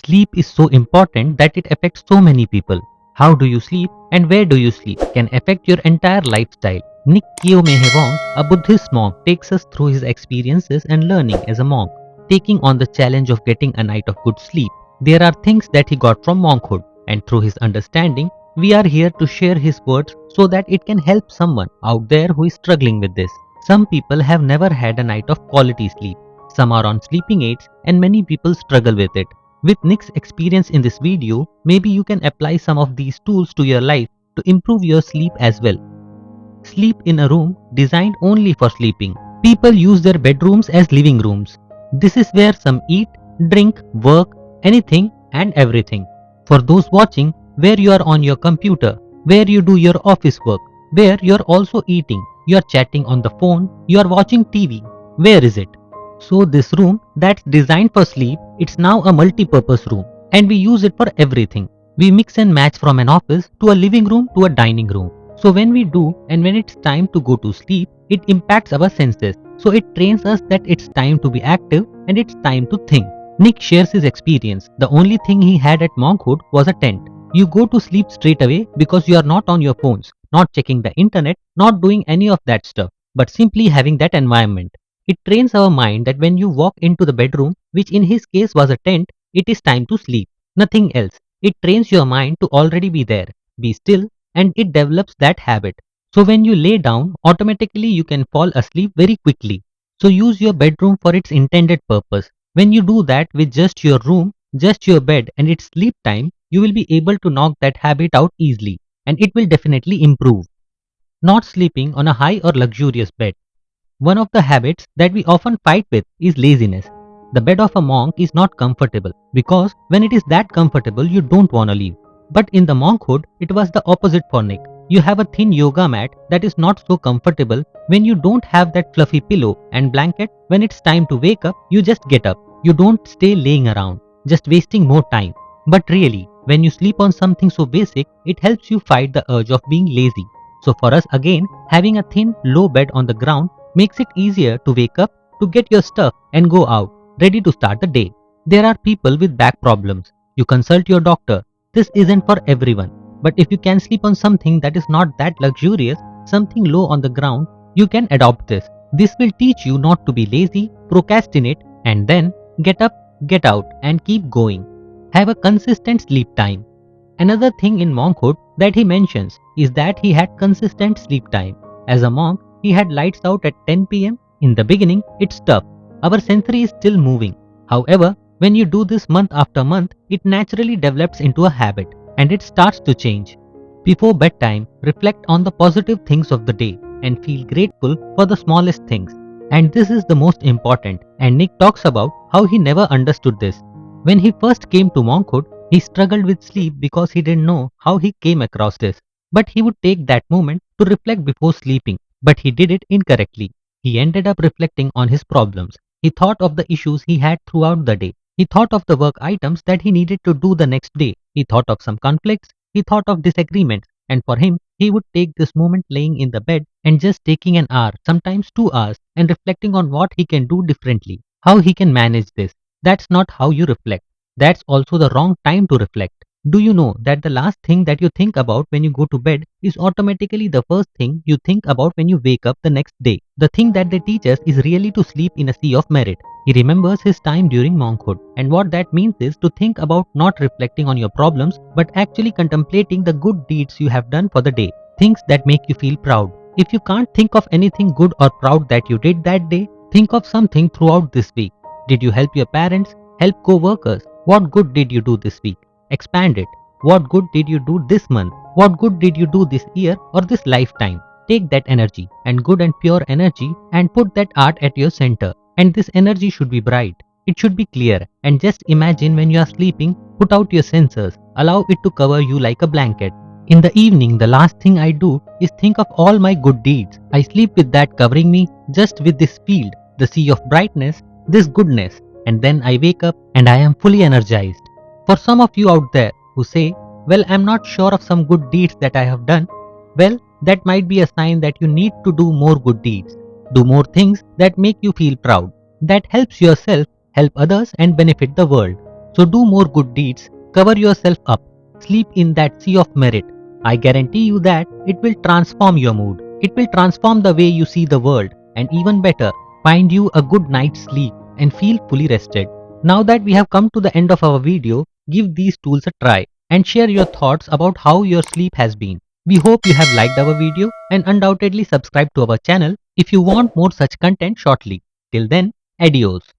Sleep is so important that it affects so many people. How do you sleep and where do you sleep can affect your entire lifestyle. Nick Kiyomehewang, a Buddhist monk, takes us through his experiences and learning as a monk, taking on the challenge of getting a night of good sleep. There are things that he got from monkhood, and through his understanding, we are here to share his words so that it can help someone out there who is struggling with this. Some people have never had a night of quality sleep. Some are on sleeping aids, and many people struggle with it. With Nick's experience in this video, maybe you can apply some of these tools to your life to improve your sleep as well. Sleep in a room designed only for sleeping. People use their bedrooms as living rooms. This is where some eat, drink, work, anything and everything. For those watching, where you are on your computer, where you do your office work, where you are also eating, you are chatting on the phone, you are watching TV. Where is it? So this room that's designed for sleep, it's now a multi-purpose room and we use it for everything. We mix and match from an office to a living room to a dining room. So when we do and when it's time to go to sleep, it impacts our senses. So it trains us that it's time to be active and it's time to think. Nick shares his experience. The only thing he had at monkhood was a tent. You go to sleep straight away because you are not on your phones, not checking the internet, not doing any of that stuff, but simply having that environment. It trains our mind that when you walk into the bedroom, which in his case was a tent, it is time to sleep. Nothing else. It trains your mind to already be there, be still, and it develops that habit. So when you lay down, automatically you can fall asleep very quickly. So use your bedroom for its intended purpose. When you do that with just your room, just your bed and its sleep time, you will be able to knock that habit out easily and it will definitely improve. Not sleeping on a high or luxurious bed. One of the habits that we often fight with is laziness. The bed of a monk is not comfortable because when it is that comfortable, you don't want to leave. But in the monkhood, it was the opposite for Nick. You have a thin yoga mat that is not so comfortable when you don't have that fluffy pillow and blanket. When it's time to wake up, you just get up. You don't stay laying around, just wasting more time. But really, when you sleep on something so basic, it helps you fight the urge of being lazy. So for us again, having a thin, low bed on the ground makes it easier to wake up, to get your stuff and go out, ready to start the day. There are people with back problems. You consult your doctor. This isn't for everyone. But if you can sleep on something that is not that luxurious, something low on the ground, you can adopt this. This will teach you not to be lazy, procrastinate, and then get up, get out, and keep going. Have a consistent sleep time. Another thing in monkhood that he mentions is that he had consistent sleep time. As a monk, he had lights out at 10 pm. In the beginning, it's tough. Our sensory is still moving. However, when you do this month after month, it naturally develops into a habit and it starts to change. Before bedtime, reflect on the positive things of the day and feel grateful for the smallest things. And this is the most important, and Nick talks about how he never understood this. When he first came to monkhood, he struggled with sleep because he didn't know how he came across this. But he would take that moment to reflect before sleeping. But he did it incorrectly. He ended up reflecting on his problems. He thought of the issues he had throughout the day. He thought of the work items that he needed to do the next day. He thought of some conflicts. He thought of disagreements. And for him, he would take this moment laying in the bed and just taking an hour, sometimes 2 hours, and reflecting on what he can do differently, how he can manage this. That's not how you reflect. That's also the wrong time to reflect. Do you know that the last thing that you think about when you go to bed is automatically the first thing you think about when you wake up the next day? The thing that they teach us is really to sleep in a sea of merit. He remembers his time during monkhood, and what that means is to think about not reflecting on your problems but actually contemplating the good deeds you have done for the day, things that make you feel proud. If you can't think of anything good or proud that you did that day, think of something throughout this week. Did you help your parents? Help co-workers? What good did you do this week? Expand it. What good did you do this month? What good did you do this year or this lifetime? Take that energy and good and pure energy and put that art at your center. And this energy should be bright. It should be clear. And just imagine when you are sleeping, put out your sensors. Allow it to cover you like a blanket. In the evening, the last thing I do is think of all my good deeds. I sleep with that covering me, just with this field, the sea of brightness, this goodness. And then I wake up and I am fully energized. For some of you out there who say, well, I'm not sure of some good deeds that I have done, well, that might be a sign that you need to do more good deeds. Do more things that make you feel proud, that helps yourself, help others and benefit the world. So do more good deeds, cover yourself up, sleep in that sea of merit. I guarantee you that it will transform your mood. It will transform the way you see the world, and even better, find you a good night's sleep and feel fully rested. Now that we have come to the end of our video, give these tools a try and share your thoughts about how your sleep has been. We hope you have liked our video and undoubtedly subscribe to our channel if you want more such content shortly. Till then, adios.